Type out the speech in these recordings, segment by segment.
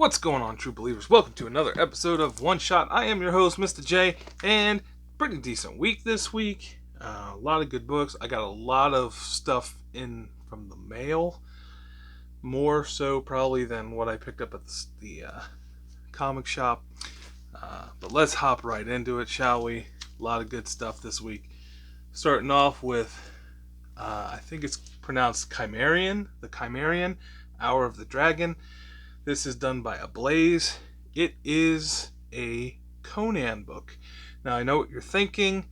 What's going on, true believers? Welcome to another episode of One Shot. I am your host, Mr. J, and pretty decent week this week. A lot of good books. I got a lot of stuff in from the mail, more so probably than what I picked up at the comic shop. But let's hop right into it, shall we? A lot of good stuff this week. Starting off with, I think it's pronounced Chimerian, the Chimerian, Hour of the Dragon. This is done by Ablaze. It is a Conan book. Now, I know what you're thinking.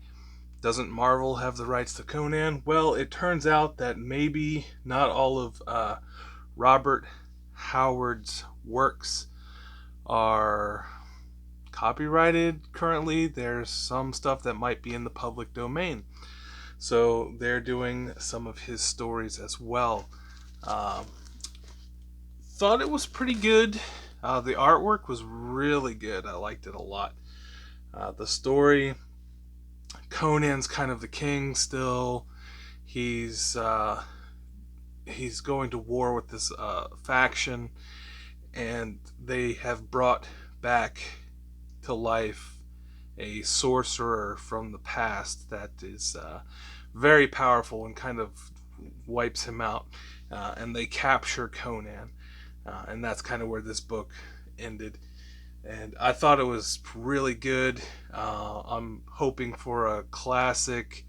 Doesn't Marvel have the rights to Conan? Well, it turns out that maybe not all of Robert Howard's works are copyrighted currently. There's some stuff that might be in the public domain. So they're doing some of his stories as well. Thought it was pretty good. The artwork was really good. I liked it a lot. The story, Conan's kind of the king still. He's going to war with this faction, and they have brought back to life a sorcerer from the past that is very powerful and kind of wipes him out. And they capture Conan. And that's kind of where this book ended. And I thought it was really good. I'm hoping for a classic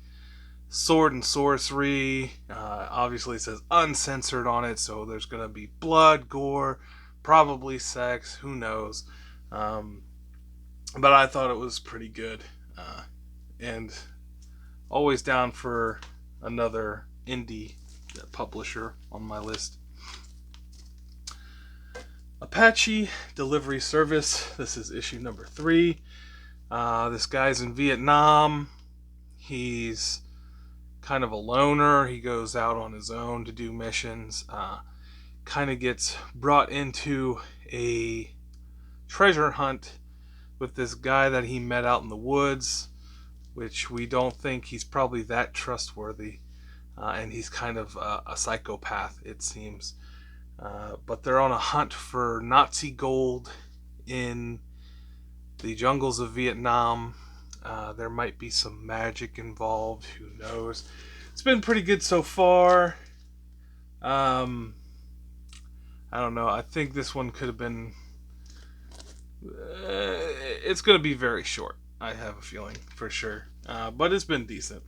sword and sorcery. Obviously it says uncensored on it, so there's going to be blood, gore, probably sex, who knows. But I thought it was pretty good. And always down for another indie publisher on my list. Apache Delivery Service. This is issue number 3. This guy's in Vietnam. He's kind of a loner. He goes out on his own to do missions. Kind of gets brought into a treasure hunt with this guy that he met out in the woods, which we don't think he's probably that trustworthy. And he's kind of a psychopath, it seems. But they're on a hunt for Nazi gold in the jungles of Vietnam. There might be some magic involved. Who knows? It's been pretty good so far. I don't know. I think this one could have been... it's going to be very short. I have a feeling, for sure. But it's been decent.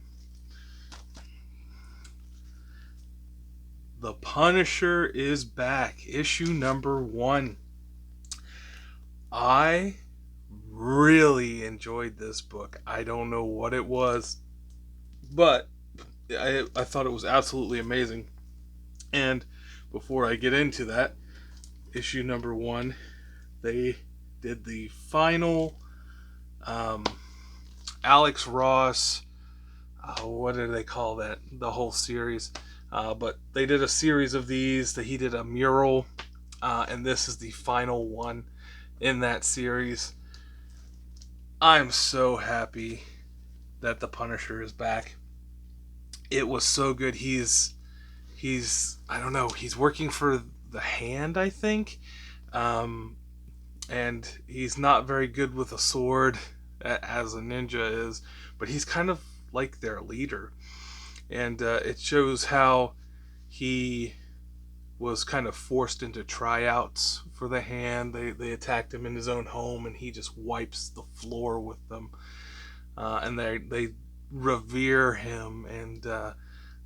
The Punisher is back. Issue number 1. I really enjoyed this book. I don't know what it was, but I thought it was absolutely amazing. And before I get into that, issue number 1, they did the final Alex Ross, what do they call that? The whole series. But they did a series of these. He did a mural, and this is the final one in that series. I'm so happy that the Punisher is back. It was so good. He's I don't know. He's working for the Hand, I think, and he's not very good with a sword, as a ninja is, but he's kind of like their leader. And it shows how he was kind of forced into tryouts for the Hand. They attacked him in his own home, and he just wipes the floor with them. And they revere him, and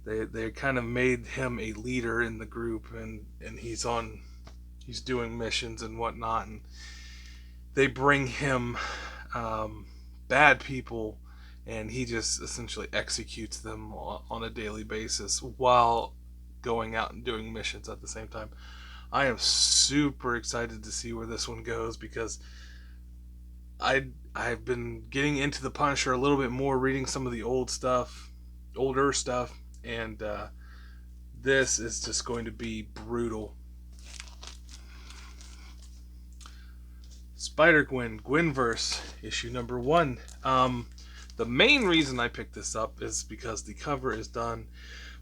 they kind of made him a leader in the group. And he's doing missions and whatnot. And they bring him bad people, and he just essentially executes them on a daily basis while going out and doing missions at the same time. I am super excited to see where this one goes, because I've been getting into the Punisher a little bit more, reading some of the older stuff, and this is just going to be brutal. Spider-Gwen, Gwenverse, issue number 1. The main reason I picked this up is because the cover is done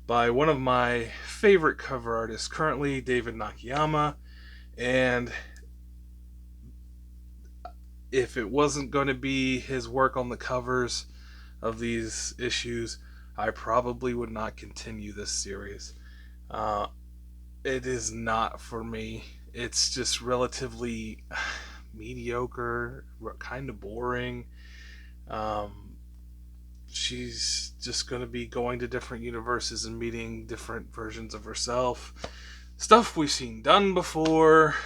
by one of my favorite cover artists currently, David Nakayama, and if it wasn't going to be his work on the covers of these issues, I probably would not continue this series. It is not for me. It's just relatively mediocre, kind of boring. She's just going to be going to different universes and meeting different versions of herself. Stuff we've seen done before,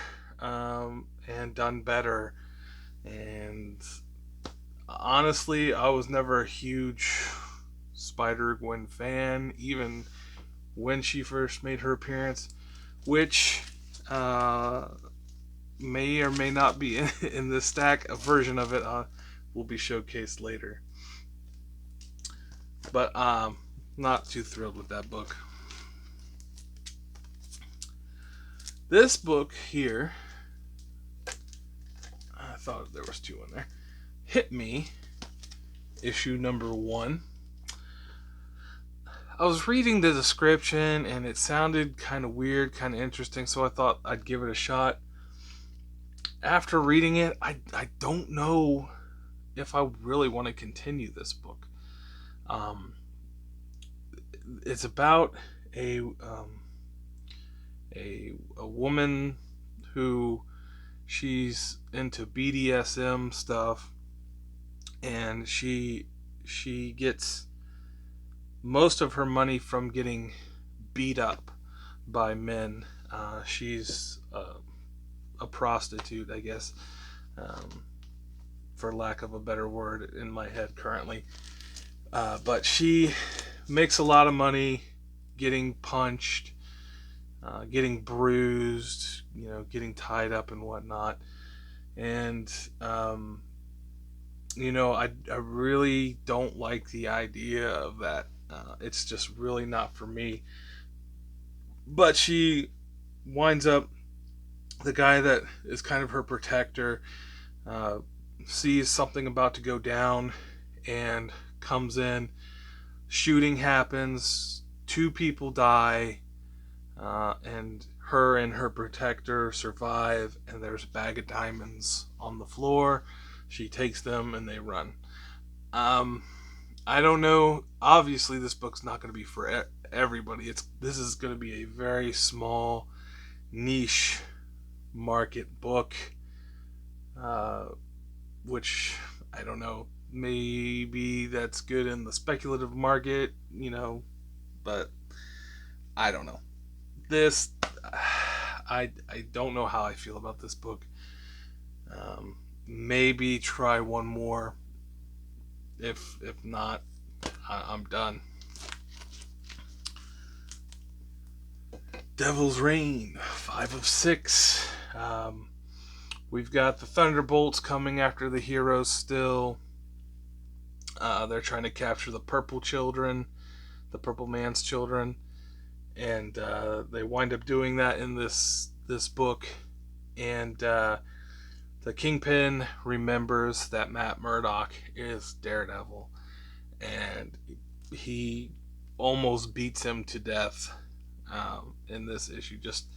and done better. And honestly, I was never a huge Spider-Gwen fan, even when she first made her appearance, which may or may not be in this stack. A version of it will be showcased later. But not too thrilled with that book. This book here, I thought there was 2 in there. Hit Me, issue number 1. I was reading the description and it sounded kind of weird, kind of interesting, so I thought I'd give it a shot. After reading it, I don't know if I really want to continue this book. It's about a woman who she's into BDSM stuff, and she gets most of her money from getting beat up by men. She's a prostitute, I guess, for lack of a better word in my head currently. But she makes a lot of money getting punched, getting bruised, getting tied up and whatnot. And, I really don't like the idea of that. It's just really not for me. But she winds up, the guy that is kind of her protector, sees something about to go down and comes in. Shooting happens, 2 people die, and her protector survive, and there's a bag of diamonds on the floor. She takes them and they run. I don't know. Obviously, this book's not going to be for everybody. This is going to be a very small, niche market book, which I don't know. Maybe that's good in the speculative market, but I don't know. This, I don't know how I feel about this book. Maybe try one more. If not, I'm done. Devil's Reign, 5 of 6. We've got the Thunderbolts coming after the heroes still. They're trying to capture the Purple Children, the Purple Man's children, and they wind up doing that in this book. And the Kingpin remembers that Matt Murdock is Daredevil, and he almost beats him to death in this issue. Just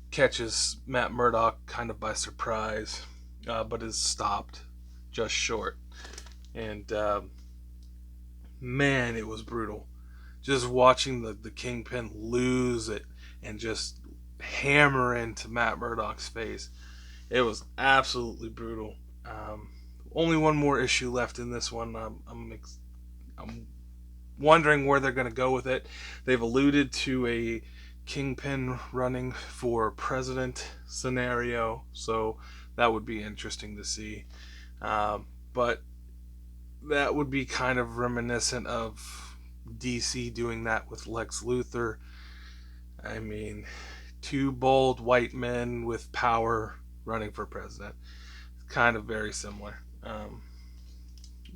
catches Matt Murdock kind of by surprise, but is stopped just short. And man, it was brutal. Just watching the Kingpin lose it and just hammer into Matt Murdock's face. It was absolutely brutal. Only one more issue left in this one. I'm wondering where they're going to go with it. They've alluded to a Kingpin running for president scenario, so that would be interesting to see. But that would be kind of reminiscent of DC doing that with Lex Luthor. I mean, 2 bold white men with power running for president. Kind of very similar.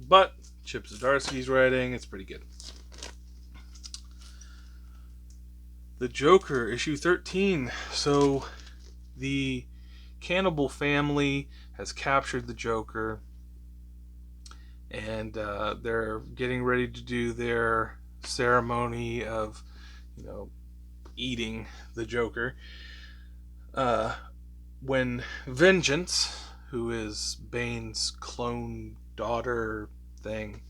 But Chip Zdarsky's writing, it's pretty good. The Joker, issue 13. So the cannibal family has captured the Joker, and they're getting ready to do their ceremony of, eating the Joker. When Vengeance, who is Bane's clone daughter thing,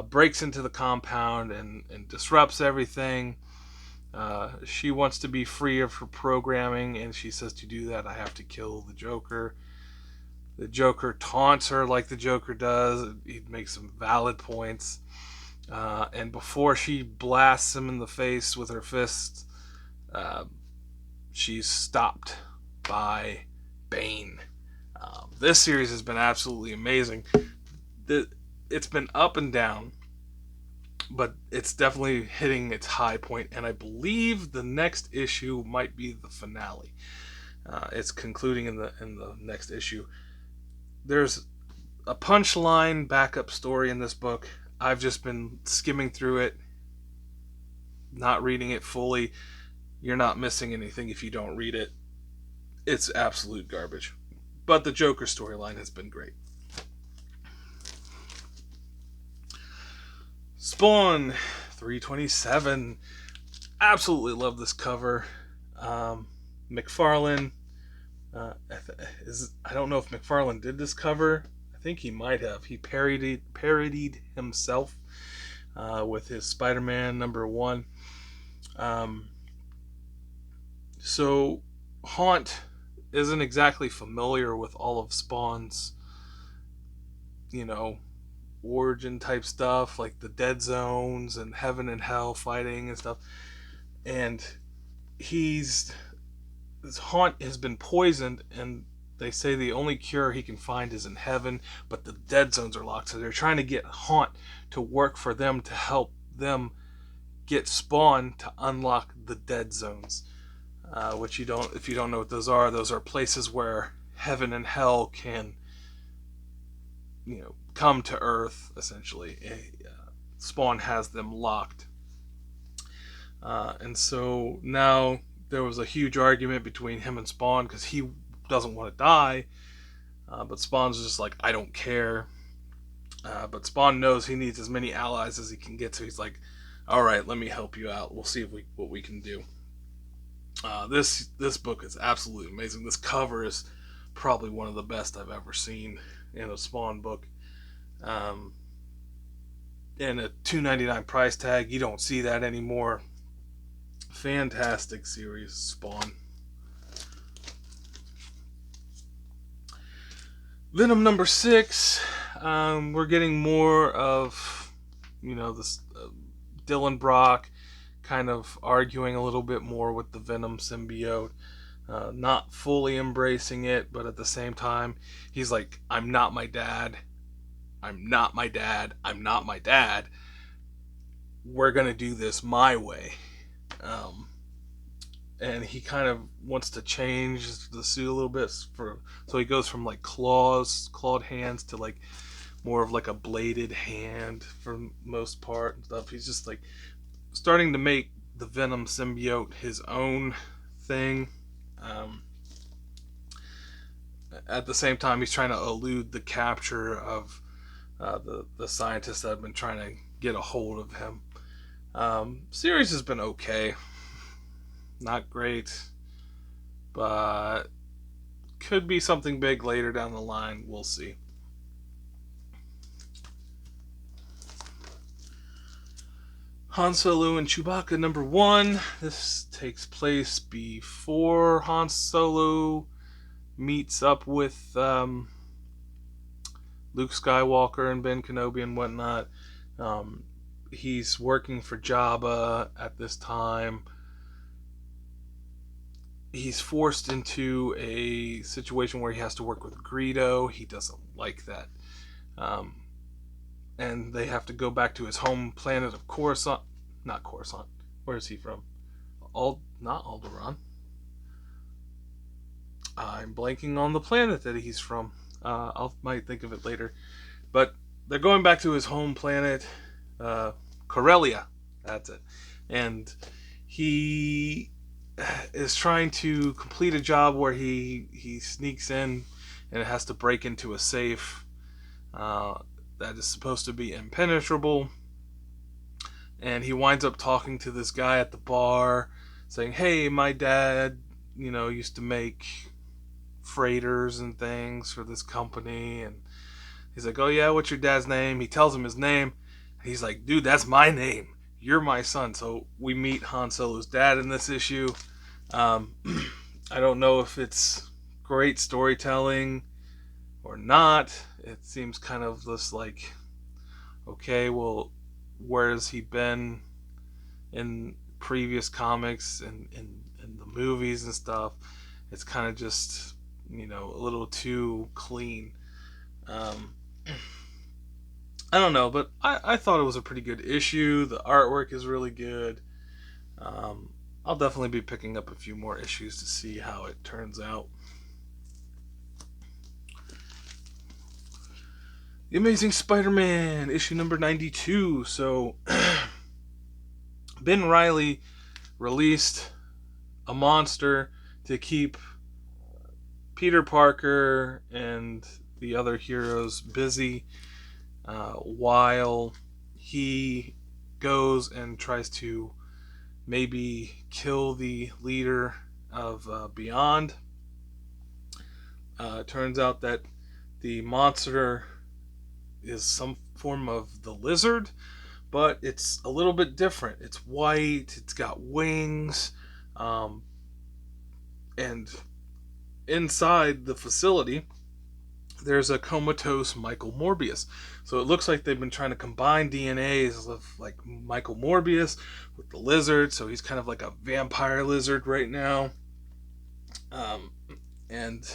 breaks into the compound and disrupts everything. She wants to be free of her programming, and she says, to do that, I have to kill the Joker. The Joker taunts her like the Joker does. He makes some valid points. And before she blasts him in the face with her fists, she's stopped by Bane. This series has been absolutely amazing. It's been up and down, but it's definitely hitting its high point, and I believe the next issue might be the finale. It's concluding in the next issue. There's a punchline backup story in this book. I've just been skimming through it, not reading it fully. You're not missing anything if you don't read it. It's absolute garbage. But the Joker storyline has been great. Spawn 327. Absolutely love this cover. McFarlane. I don't know if McFarlane did this cover. I think he might have. He parodied himself with his SpiderMan #1. So Haunt isn't exactly familiar with all of Spawn's, origin type stuff, like the dead zones and heaven and hell fighting and stuff. And his Haunt has been poisoned, and they say the only cure he can find is in heaven, but the dead zones are locked. So they're trying to get Haunt to work for them to help them get Spawn to unlock the dead zones. Which if you don't know what those are places where heaven and hell can, come to Earth, essentially. Spawn has them locked. And so now there was a huge argument between him and Spawn because he doesn't want to die. But Spawn's just like, I don't care. But Spawn knows he needs as many allies as he can get, so he's like, alright, let me help you out. We'll see what we can do. This book is absolutely amazing. This cover is probably one of the best I've ever seen in a Spawn book. And a $2.99 price tag, you don't see that anymore. Fantastic series, Spawn. Venom #6. We're getting more of, this Dylan Brock kind of arguing a little bit more with the Venom symbiote. Not fully embracing it, but at the same time, he's like, I'm not my dad. I'm not my dad. I'm not my dad. We're going to do this my way. And he kind of wants to change the suit a little bit. So he goes from like clawed hands to like more of like a bladed hand for most part and stuff. He's just like starting to make the Venom symbiote his own thing. At the same time, he's trying to elude the capture of the scientists that have been trying to get a hold of him. Series has been okay. Not great. But could be something big later down the line. We'll see. Han Solo and Chewbacca #1. This takes place before Han Solo meets up with Luke Skywalker and Ben Kenobi and whatnot. He's working for Jabba at this time. He's forced into a situation where he has to work with Greedo. He doesn't like that. And they have to go back to his home planet of Coruscant. Not Coruscant. Where is he from? Not Alderaan. I'm blanking on the planet that he's from. Might think of it later. But they're going back to his home planet, Corellia. That's it. And he is trying to complete a job where he sneaks in and it has to break into a safe that is supposed to be impenetrable. And he winds up talking to this guy at the bar saying, hey, my dad, used to make freighters and things for this company. And he's like, oh yeah, what's your dad's name? He tells him his name. He's like, dude, that's my name. You're my son. So we meet Han Solo's dad in this issue. I don't know if it's great storytelling or not. It seems kind of just like, okay, well, where has he been in previous comics and in the movies and stuff? It's kind of just, a little too clean. I don't know, but I thought it was a pretty good issue. The artwork is really good. I'll definitely be picking up a few more issues to see how it turns out. The Amazing Spider-Man, issue number 92. So, Ben Reilly released a monster to keep Peter Parker and the other heroes busy while he goes and tries to maybe kill the leader of Beyond. Turns out that the monster is some form of the lizard, but it's a little bit different. It's white, it's got wings, and inside the facility there's a comatose Michael Morbius. So it looks like they've been trying to combine DNAs of like Michael Morbius with the lizard, so he's kind of like a vampire lizard right now. And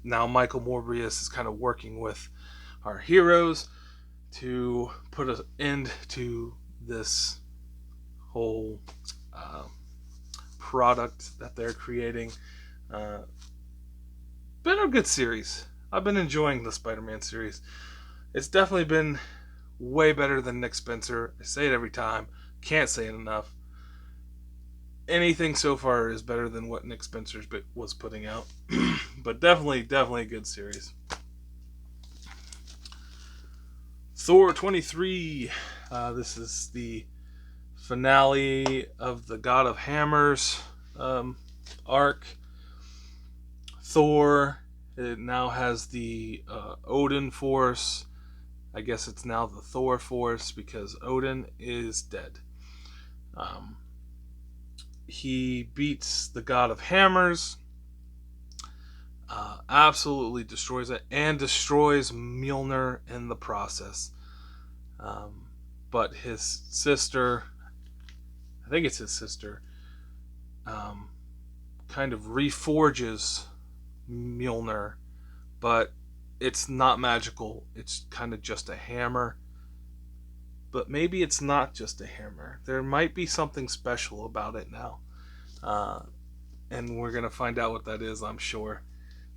now Michael Morbius is kind of working with our heroes to put an end to this whole product that they're creating. Been a good series. I've been enjoying the Spider-Man series. It's definitely been way better than Nick Spencer. I say it every time. Can't say it enough. Anything so far is better than what Nick Spencer was putting out. But definitely a good series. Thor 23. This is the finale of the God of Hammers arc. Thor, it now has the Odin Force. I guess it's now the Thor Force because Odin is dead. He beats the God of Hammers, absolutely destroys it, and destroys Mjolnir in the process. But his sister, I think it's his sister, kind of reforges Mjolnir, but it's not magical. It's kind of just a hammer. But maybe it's not just a hammer. There might be something special about it now. And we're going to find out what that is, I'm sure.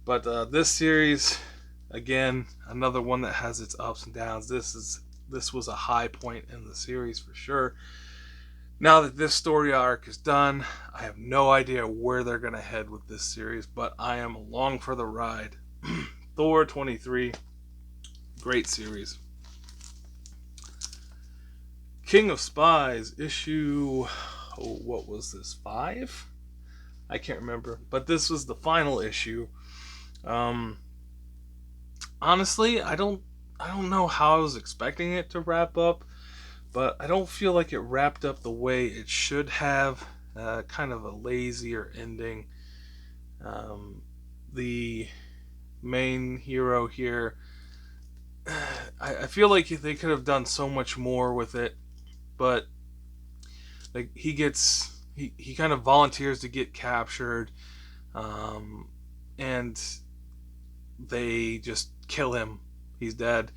But this series, again, another one that has its ups and downs. This was a high point in the series for sure. Now that this story arc is done, I have no idea where they're going to head with this series, but I am along for the ride. Thor 23, great series. King of Spies, issue, what was this, 5? I can't remember, but this was the final issue. Honestly, I don't know how I was expecting it to wrap up, but I don't feel like it wrapped up the way it should have. Kind of a lazier ending. The main hero here, I feel like they could have done so much more with it, but like he kind of volunteers to get captured, and they just kill him. He's dead,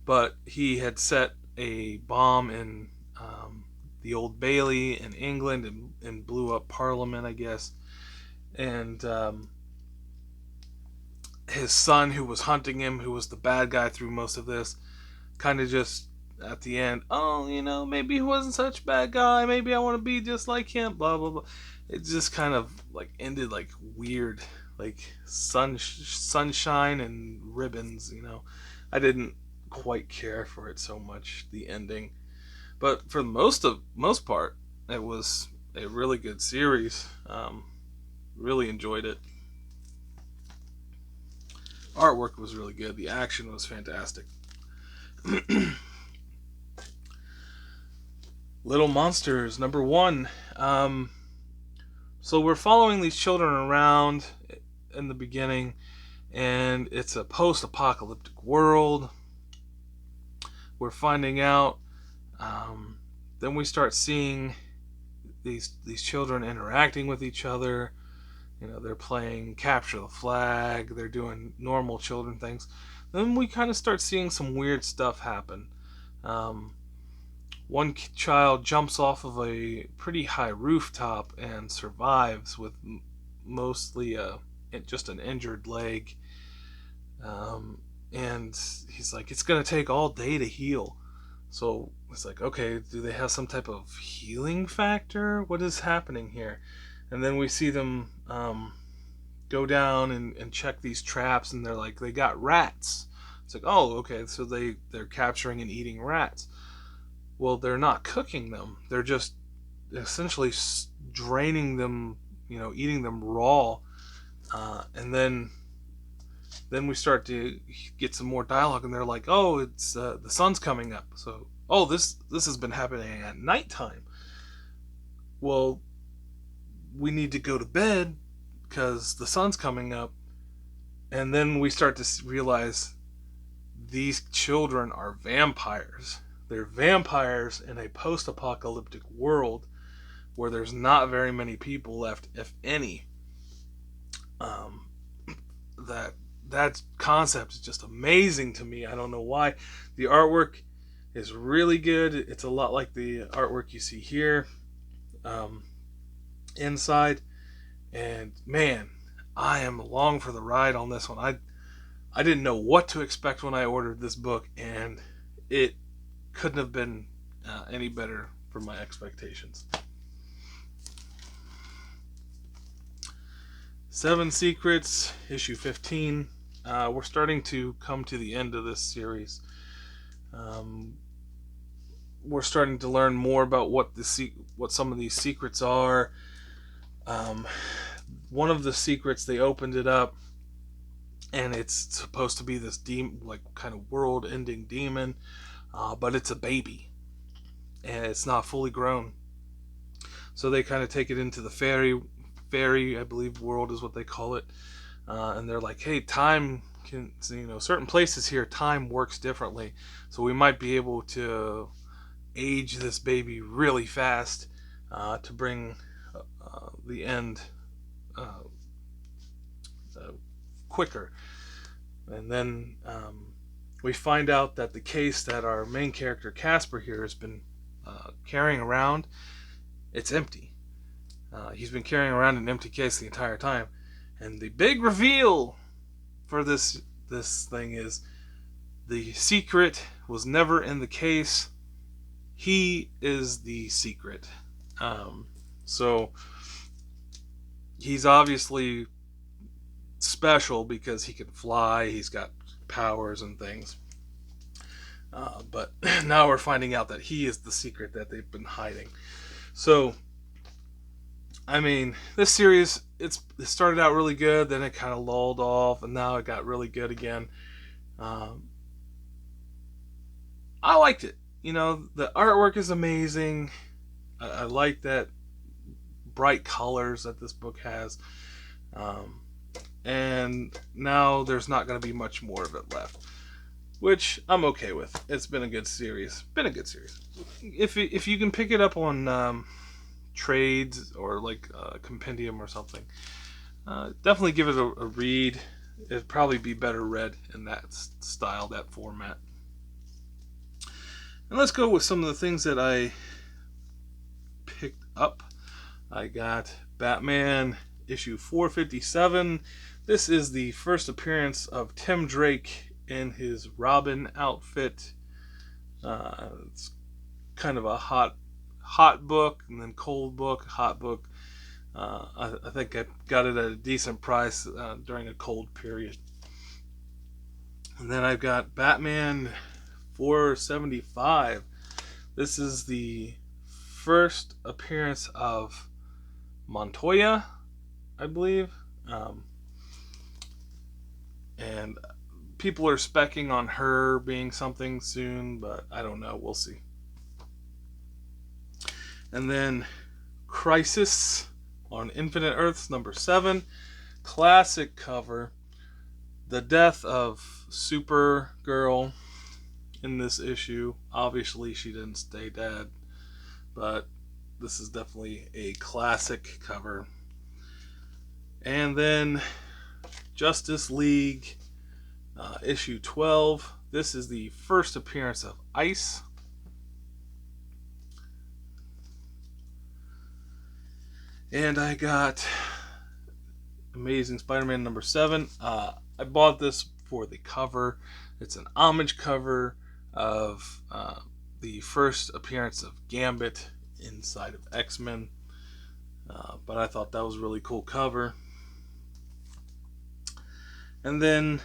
but he had set a bomb in the Old Bailey in England and blew up Parliament, I guess. And his son, who was hunting him, who was the bad guy through most of this, kind of just at the end, maybe he wasn't such a bad guy. Maybe I want to be just like him. Blah blah blah. It just kind of like ended like weird, like sunshine and ribbons. I didn't quite care for it so much, the ending. But for the most part, it was a really good series. Really enjoyed it. Artwork was really good. The action was fantastic. Little Monsters, number 1. So we're following these children around in the beginning, and it's a post-apocalyptic world. We're finding out. Then we start seeing these children interacting with each other. You know, they're playing capture the flag. They're doing normal children things. Then we kind of start seeing some weird stuff happen. One child jumps off of a pretty high rooftop and survives with mostly just an injured leg. And he's like, it's going to take all day to heal. So it's like, okay, do they have some type of healing factor? What is happening here? And then we see them go down and check these traps, and they're like, they got rats. It's like, oh, okay, so they're capturing and eating rats. Well, they're not cooking them. They're just essentially draining them, eating them raw. And then we start to get some more dialogue, and they're like, oh, it's the sun's coming up. So, oh, this has been happening at nighttime. Well, we need to go to bed because the sun's coming up. And then we start to realize these children are vampires. They're vampires in a post-apocalyptic world where there's not very many people left, if any. That concept is just amazing to me. I don't know why. The artwork is really good. It's a lot like the artwork you see here inside. And man, I am along for the ride on this one. I didn't know what to expect when I ordered this book, and it couldn't have been any better for my expectations. 7 Secrets, issue 15. We're starting to come to the end of this series. We're starting to learn more about what some of these secrets are. One of the secrets, they opened it up, and it's supposed to be this kind of world-ending demon, but it's a baby, and it's not fully grown. So they kind of take it into the fairy, I believe, world is what they call it, and they're like, hey, time can, certain places here, time works differently, so we might be able to age this baby really fast to bring the end quicker. And then we find out that the case that our main character Casper here has been carrying around, it's empty. He's been carrying around an empty case the entire time. And the big reveal for this thing is the secret was never in the case. He is the secret. So he's obviously special because he can fly. He's got powers and things. But now we're finding out that he is the secret that they've been hiding. So, I mean, this series, it started out really good, then it kind of lulled off, and now it got really good again. I liked it. The artwork is amazing. I like that bright colors that this book has. And now there's not going to be much more of it left, which I'm okay with. It's been a good series. If you can pick it up on trades or like a compendium or something, definitely give it a read. It'd probably be better read in that style, that format. And let's go with some of the things that I picked up. I got Batman issue 457. This is the first appearance of Tim Drake in his Robin outfit. It's kind of a hot book, and then cold book, hot book. I think I got it at a decent price during a cold period. And then I've got Batman 475. This is the first appearance of Montoya, I believe. and people are specking on her being something soon, but I don't know. We'll see. And then Crisis on Infinite Earths #7, classic cover. The death of Supergirl in this issue. Obviously, she didn't stay dead, but this is definitely a classic cover. And then Justice League issue 12. This is the first appearance of Ice. And I got Amazing Spider-Man #7. I bought this for the cover. It's an homage cover of the first appearance of Gambit inside of X-Men. But I thought that was a really cool cover. And then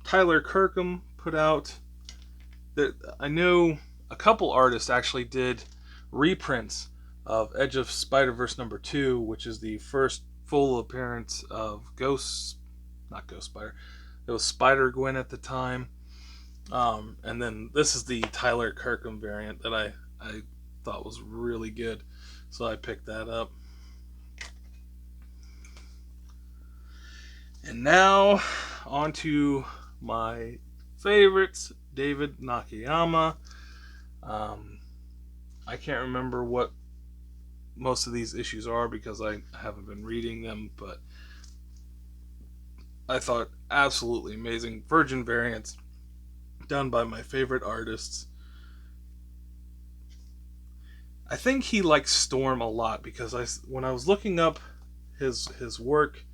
Tyler Kirkham put out I know a couple artists actually did reprints of Edge of Spider-Verse #2, which is the first full appearance of not Ghost Spider, it was Spider-Gwen at the time. And then this is the Tyler Kirkham variant that I thought was really good, so I picked that up. And now on to my favorites, David Nakayama. I can't remember what most of these issues are because I haven't been reading them, but I thought absolutely amazing Virgin variants done by my favorite artists. I think he likes Storm a lot because when I was looking up his work,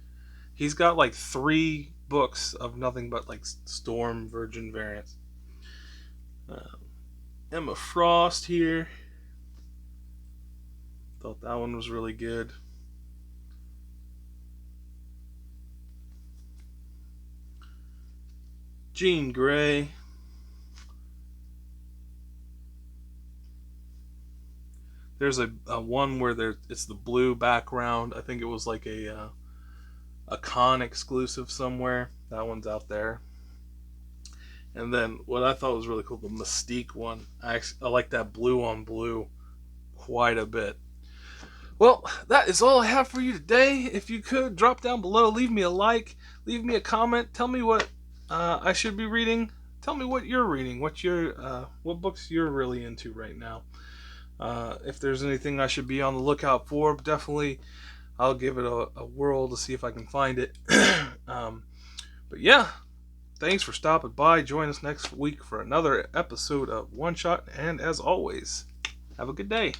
he's got like 3 books of nothing but like Storm Virgin variants. Emma Frost here. Thought that one was really good. Jean Grey. There's a one where it's the blue background. I think it was like a con exclusive somewhere. That one's out there. And then what I thought was really cool, the Mystique one. I like that blue on blue quite a bit. Well, that is all I have for you today. If you could, drop down below, leave me a like, leave me a comment, tell me what I should be reading. Tell me what you're reading, what books you're really into right now. If there's anything I should be on the lookout for, definitely I'll give it a whirl to see if I can find it. But yeah, thanks for stopping by. Join us next week for another episode of One Shot, and as always, have a good day.